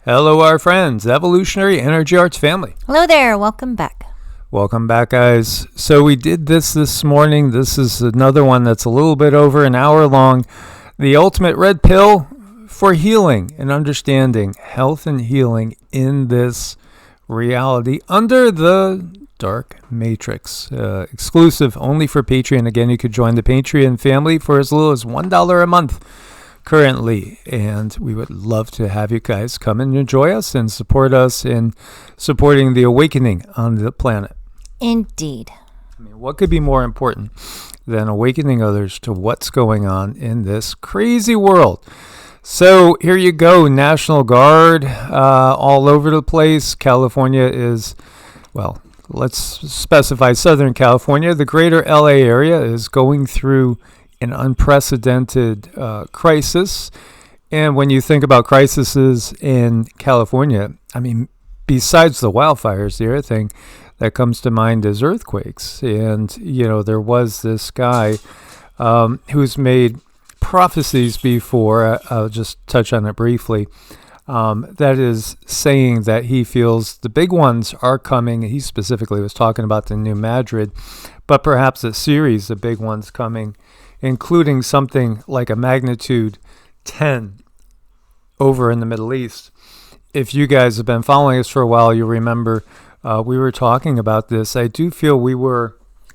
Hello, our friends, Evolutionary Energy Arts family. Hello there. Welcome back. Welcome back, guys. So we did this morning. This is another one that's a little bit over an hour long. The ultimate red pill for healing and understanding health and healing in this reality under the dark matrix. Exclusive only for Patreon. Again, you could join the Patreon family for as little as $1 a month. Currently, and we would love to have you guys come and enjoy us and support us in supporting the awakening on the planet. Indeed. I mean, what could be more important than awakening others to what's going on in this crazy world? So here you go, National Guard all over the place. California is, well, let's specify Southern California. The greater LA area is going through an unprecedented crisis. And when you think about crises in California, I mean, besides the wildfires, the other thing that comes to mind is earthquakes. And, you know, there was this guy who's made prophecies before, I'll just touch on it briefly, that is saying that he feels the big ones are coming. He specifically was talking about the New Madrid, but perhaps a series of big ones coming, including something like a magnitude 10 over in the Middle East. If you guys have been following us for a while, you'll remember we were talking about this. I do feel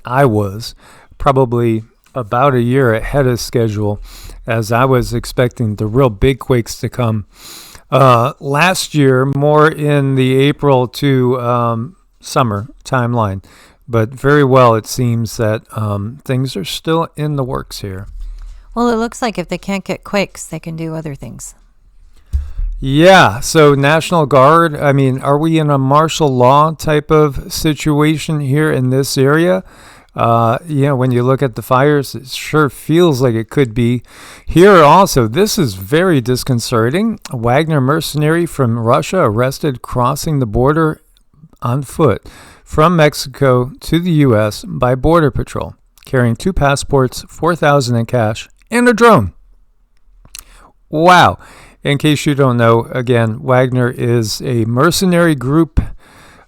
I was probably about a year ahead of schedule, as I was expecting the real big quakes to come last year, more in the April to summer timeline. But very well, it seems that things are still in the works here. Well, it looks like if they can't get quakes, they can do other things. Yeah, so National Guard, I mean, are we in a martial law type of situation here in this area? When you look at the fires, it sure feels like it could be. Here also, this is very disconcerting. A Wagner mercenary from Russia arrested crossing the border on foot from Mexico to the U.S. by Border Patrol, carrying 2 passports, $4,000 in cash, and a drone. Wow. In case you don't know, again, Wagner is a mercenary group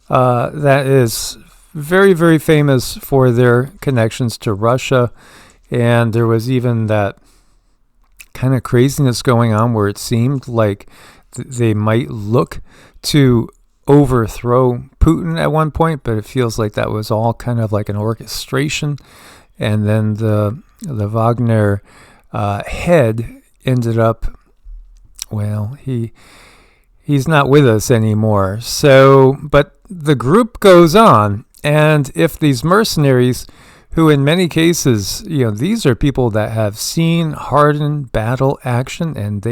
that is very, very famous for their connections to Russia. And there was even that kind of craziness going on where it seemed like they might look to overthrow Putin at one point, but it feels like that was all kind of like an orchestration. And then the Wagner head ended up, well, he's not with us anymore. So, but the group goes on, and if these mercenaries, who in many cases, you know, these are people that have seen hardened battle action, and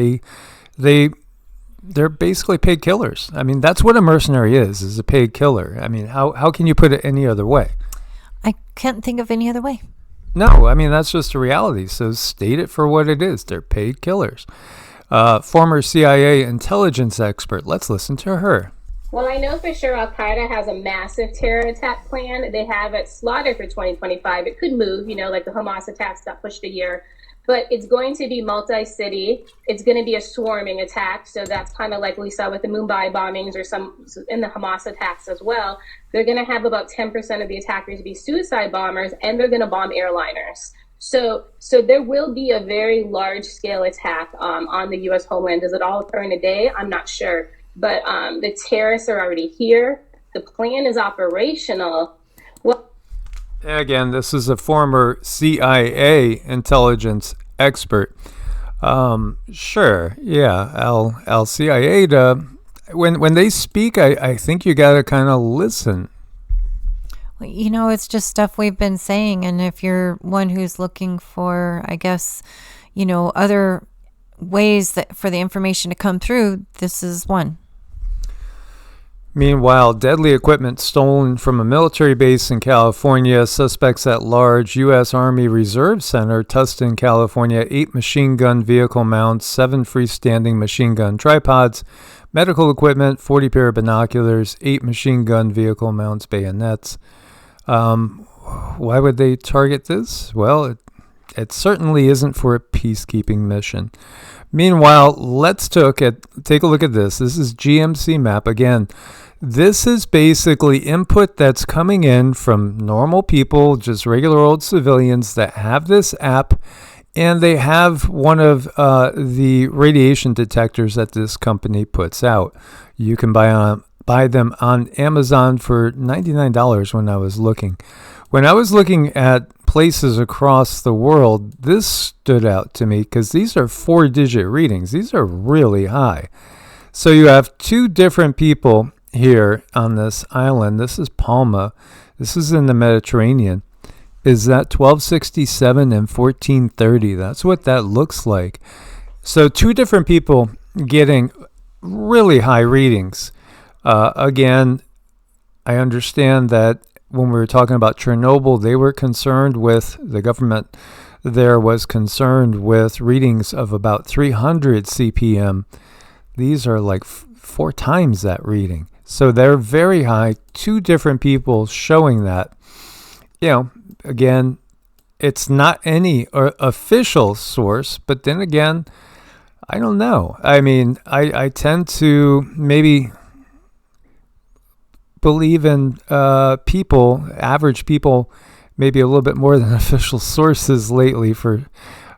they're basically paid killers. I mean, that's what a mercenary is a paid killer. I mean, how can you put it any other way? I can't think of any other way. No, I mean, that's just a reality. So state it for what it is. They're paid killers. Former CIA intelligence expert. Let's listen to her. Well, I know for sure Al-Qaeda has a massive terror attack plan. They have it slotted for 2025. It could move, like the Hamas attacks got pushed a year. But it's going to be multi-city. It's going to be a swarming attack. So that's kind of like we saw with the Mumbai bombings or some in the Hamas attacks as well. They're going to have about 10% of the attackers be suicide bombers, and they're going to bomb airliners. So there will be a very large-scale attack on the U.S. homeland. Does it all occur in a day? I'm not sure. But the terrorists are already here. The plan is operational. Again, this is a former CIA intelligence expert. Sure, yeah, CIA. When they speak, I think you got to kind of listen. Well, it's just stuff we've been saying. And if you're one who's looking for, I guess, other ways for the information to come through, this is one. Meanwhile, deadly equipment stolen from a military base in California. Suspects at large. U.S. Army Reserve Center, Tustin, California. 8 machine gun vehicle mounts, 7 freestanding machine gun tripods, medical equipment, 40 pair of binoculars, 8 machine gun vehicle mounts, bayonets. Why would they target this? Well, It certainly isn't for a peacekeeping mission. Meanwhile, let's take a look at this. This is GMC map. Again, this is basically input that's coming in from normal people, just regular old civilians that have this app, and they have one of the radiation detectors that this company puts out. You can buy them on Amazon for $99 when I was looking. When I was looking at places across the world, this stood out to me because these are 4-digit readings. These are really high. So you have two different people here on this island. This is Palma. This is in the Mediterranean. Is that 1267 and 1430? That's what that looks like. So two different people getting really high readings. Again, I understand that when we were talking about Chernobyl, the government there was concerned with readings of about 300 CPM. These are like 4 times that reading. So they're very high. Two different people showing that. Again, it's not any official source, but then again, I don't know. I mean, I tend to maybe believe in average people, maybe a little bit more than official sources lately for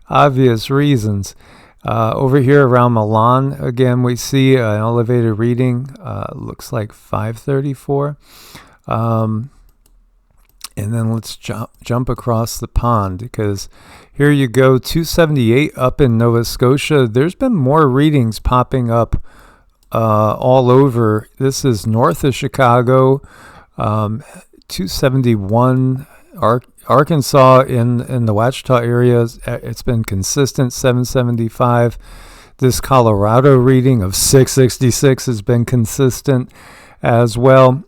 obvious reasons. Over here around Milan, again, we see an elevated reading. Looks like 534. And then let's jump across the pond, because here you go, 278 up in Nova Scotia. There's been more readings popping up all over. This is north of Chicago, 271. Arkansas in the Wichita area, it's been consistent, 775. This Colorado reading of 666 has been consistent as well.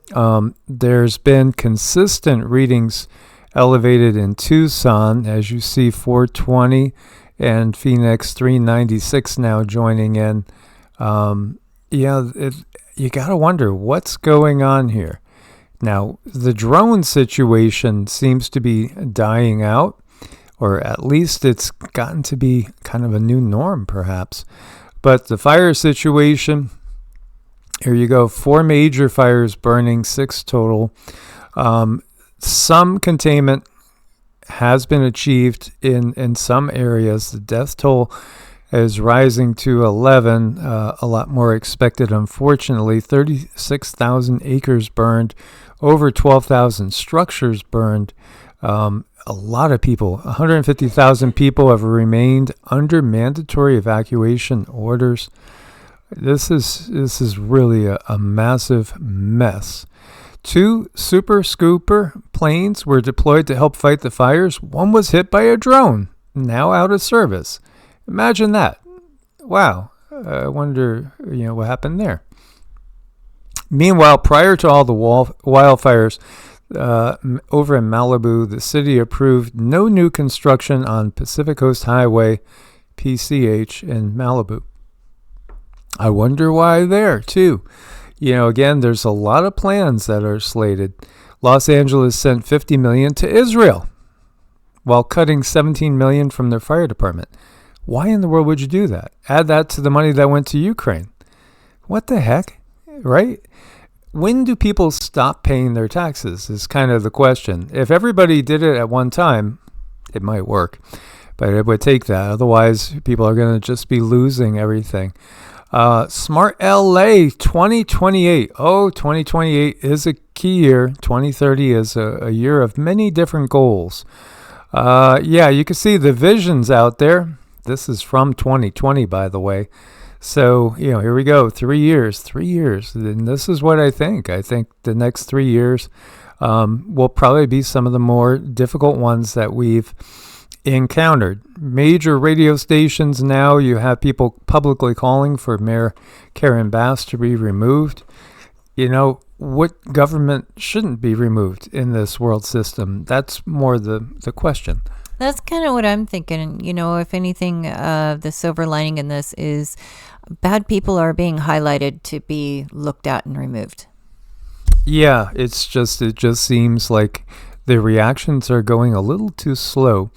There's been consistent readings elevated in Tucson, as you see, 420, and Phoenix 396 now joining in. You got to wonder what's going on here. Now, the drone situation seems to be dying out, or at least it's gotten to be kind of a new norm, perhaps. But the fire situation, here you go, 4 major fires burning, 6 total. Some containment has been achieved in some areas. The death toll is rising to 11, a lot more expected, unfortunately. 36,000 acres burned, over 12,000 structures burned. A lot of people, 150,000 people have remained under mandatory evacuation orders. This is really a massive mess. 2 Super Scooper planes were deployed to help fight the fires. One was hit by a drone, now out of service. Imagine that. Wow. I wonder, what happened there. Meanwhile, prior to all the wildfires over in Malibu, the city approved no new construction on Pacific Coast Highway, PCH, in Malibu. I wonder why there, too. Again, there's a lot of plans that are slated. Los Angeles sent $50 million to Israel while cutting $17 million from their fire department. Why in the world would you do that? Add that to the money that went to Ukraine. What the heck, right? When do people stop paying their taxes is kind of the question. If everybody did it at one time, it might work. But it would take that. Otherwise, people are going to just be losing everything. Smart LA 2028. 2028 is a key year. 2030 is a year of many different goals. You can see the visions out there. This is from 2020, by the way. So, here we go. 3 years. And this is what I think. I think the next 3 years will probably be some of the more difficult ones that we've encountered. Major radio stations now, you have people publicly calling for Mayor Karen Bass to be removed. What government shouldn't be removed in this world system? That's more the question. That's kind of what I'm thinking. If anything, the silver lining in this is bad people are being highlighted to be looked at and removed. Yeah, it just seems like the reactions are going a little too slow.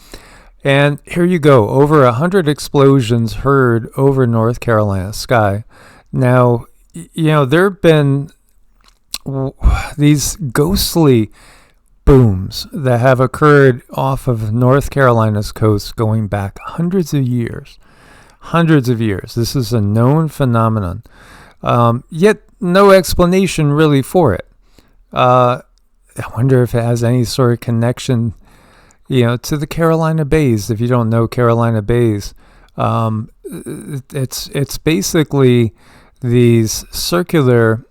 And here you go, over 100 explosions heard over North Carolina sky. Now, there have been these ghostly booms that have occurred off of North Carolina's coast going back hundreds of years. Hundreds of years. This is a known phenomenon. Yet no explanation really for it. I wonder if it has any sort of connection, to the Carolina Bays. If you don't know Carolina Bays, it's basically these circular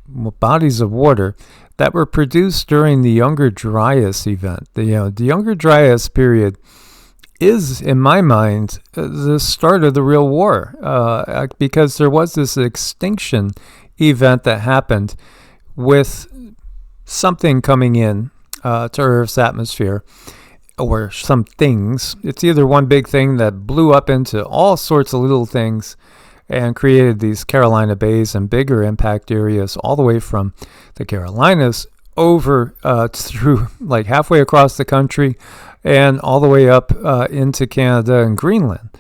bodies of water that were produced during the Younger Dryas event. The Younger Dryas period is, in my mind, the start of the real war, because there was this extinction event that happened with something coming in to Earth's atmosphere, or some things. It's either one big thing that blew up into all sorts of little things and created these Carolina Bays and bigger impact areas all the way from the Carolinas over through like halfway across the country and all the way up into Canada and Greenland.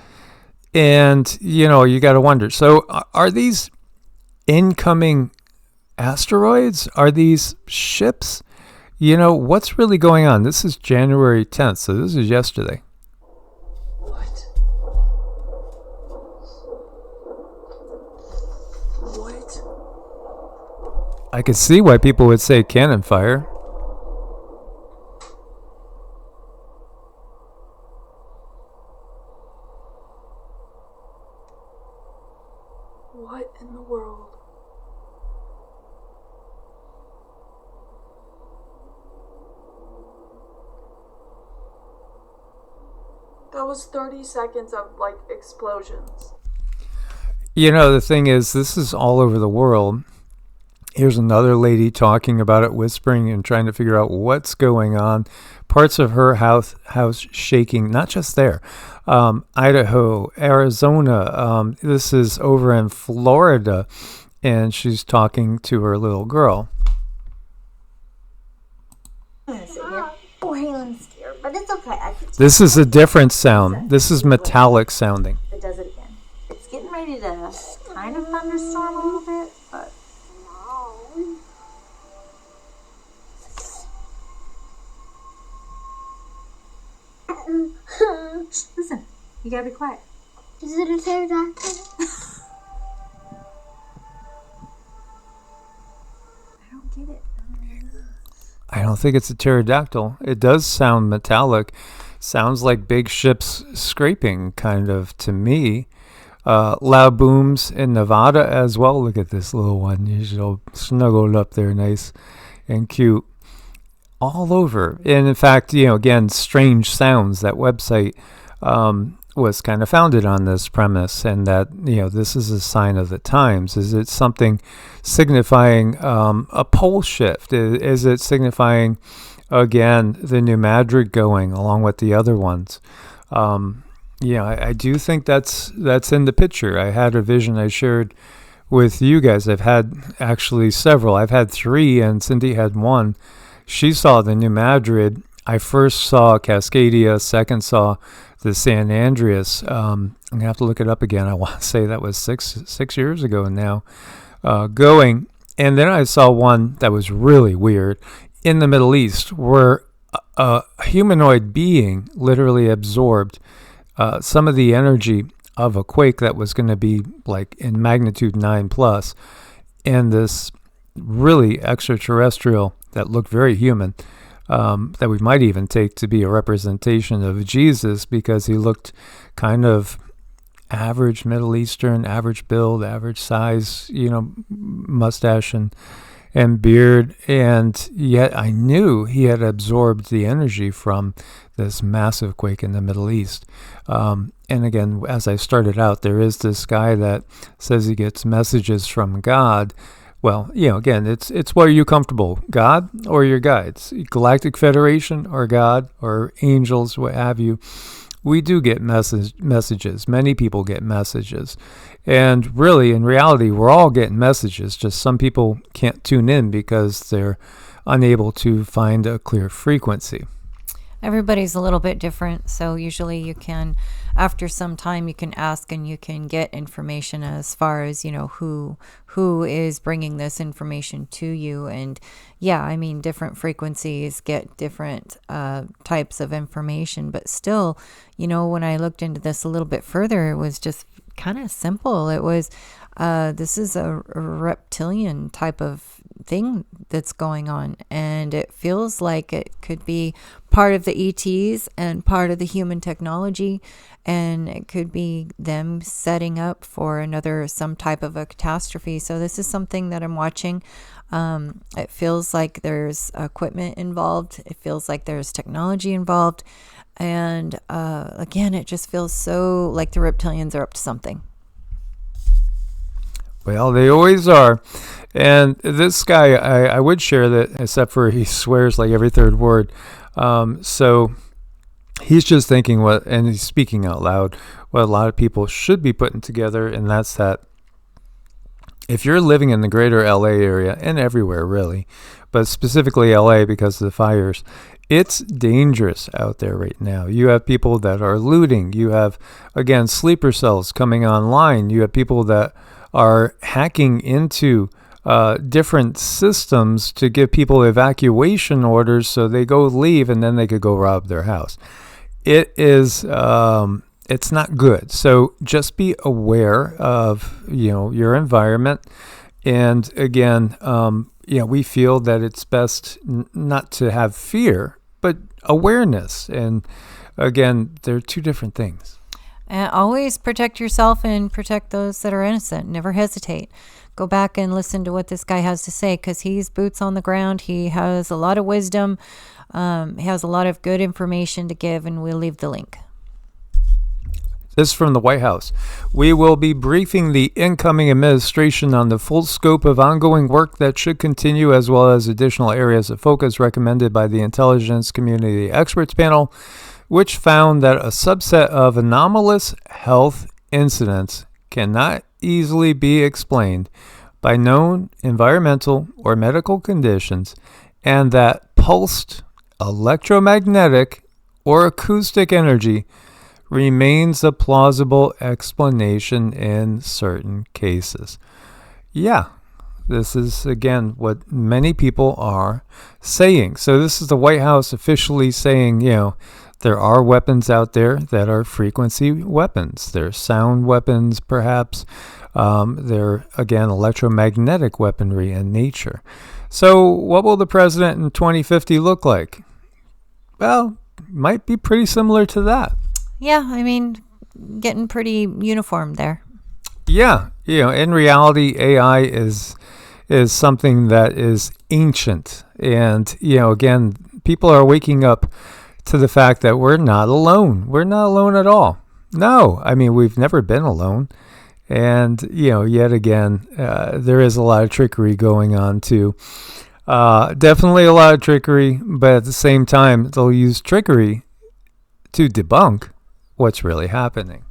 And, you got to wonder, so are these incoming asteroids? Are these ships? What's really going on? This is January 10th, so this is yesterday. I could see why people would say cannon fire. What in the world? That was 30 seconds of, explosions. The thing is, this is all over the world. Here's another lady talking about it, whispering and trying to figure out what's going on. Parts of her house shaking, not just there. Idaho, Arizona. This is over in Florida, and she's talking to her little girl. I'm scared, but it's okay. This is a different sound. This is metallic sounding. It does it again. It's getting ready to kind of thunderstorm a little bit, but listen, you gotta be quiet. Is it a pterodactyl? I don't get it. I don't think it's a pterodactyl. It does sound metallic. Sounds like big ships scraping, kind of, to me. Loud booms in Nevada as well. Look at this little one. He's all snuggled up there, nice and cute. All over. And in fact, again, Strange Sounds, that website was kind of founded on this premise, and that, this is a sign of the times. Is it something signifying a pole shift? Is it signifying, again, the New Madrid going along with the other ones? I do think that's in the picture. I had a vision I shared with you guys. I've had actually several. I've had 3, and Cindy had 1. She saw the New Madrid. I first saw Cascadia, second saw the San Andreas. I'm going to have to look it up again. I want to say that was six years ago now going. And then I saw one that was really weird in the Middle East, where a humanoid being literally absorbed some of the energy of a quake that was going to be like in magnitude 9+, and this really extraterrestrial that looked very human, that we might even take to be a representation of Jesus, because he looked kind of average Middle Eastern, average build, average size, mustache and beard, and yet I knew he had absorbed the energy from this massive quake in the Middle East. And again, as I started out, there is this guy that says he gets messages from God. Well, again, it's what are you comfortable, God or your guides? Galactic Federation or God or angels, what have you. We do get messages. Many people get messages. And really, in reality, we're all getting messages. Just some people can't tune in because they're unable to find a clear frequency. Everybody's a little bit different, so usually you can, after some time, you can ask and you can get information as far as, you know, who is bringing this information to you. And yeah, I mean, different frequencies get different types of information, but still, you know, when I looked into this a little bit further, it was just kind of simple. It was this is a reptilian type of thing that's going on, and it feels like it could be part of the ETs and part of the human technology, and it could be them setting up for some type of a catastrophe. So this is something that I'm watching. It feels like there's equipment involved. It feels like there's technology involved, and again, it just feels so like the reptilians are up to something. Well, they always are. And this guy, I would share that, except for he swears like every third word. So he's just thinking and he's speaking out loud, what a lot of people should be putting together, and that's that if you're living in the greater LA area, and everywhere really, but specifically LA because of the fires, it's dangerous out there right now. You have people that are looting. You have, again, sleeper cells coming online. You have people that are hacking into different systems to give people evacuation orders so they go leave and then they could go rob their house. It is it's not good. So just be aware of, you know, your environment. And again, we feel that it's best not to have fear, but awareness. And again, they're two different things. And always protect yourself and protect those that are innocent. Never hesitate. Go back and listen to what this guy has to say, because he's boots on the ground. He has a lot of wisdom. He has a lot of good information to give, and we'll leave the link. This is from the White House. We will be briefing the incoming administration on the full scope of ongoing work that should continue, as well as additional areas of focus recommended by the Intelligence Community Experts Panel, which found that a subset of anomalous health incidents cannot easily be explained by known environmental or medical conditions, and that pulsed electromagnetic or acoustic energy remains a plausible explanation in certain cases. Yeah, this is, again, what many people are saying. So this is the White House officially saying, you know, there are weapons out there that are frequency weapons. They're sound weapons, perhaps. They're, again, electromagnetic weaponry in nature. So what will the president in 2050 look like? Well, might be pretty similar to that. Yeah, I mean, getting pretty uniform there. Yeah, you know, in reality, AI is something that is ancient. And, you know, again, people are waking up to the fact that we're not alone. We're not alone at all. No, I mean, we've never been alone. And, you know, yet again, there is a lot of trickery going on too. Definitely a lot of trickery, but at the same time, they'll use trickery to debunk what's really happening.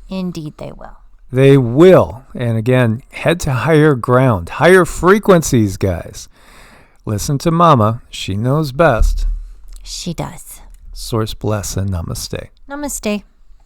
Indeed, they will. They will. And again, head to higher ground, higher frequencies, guys. Listen to Mama. She knows best. She does. Source bless and namaste. Namaste.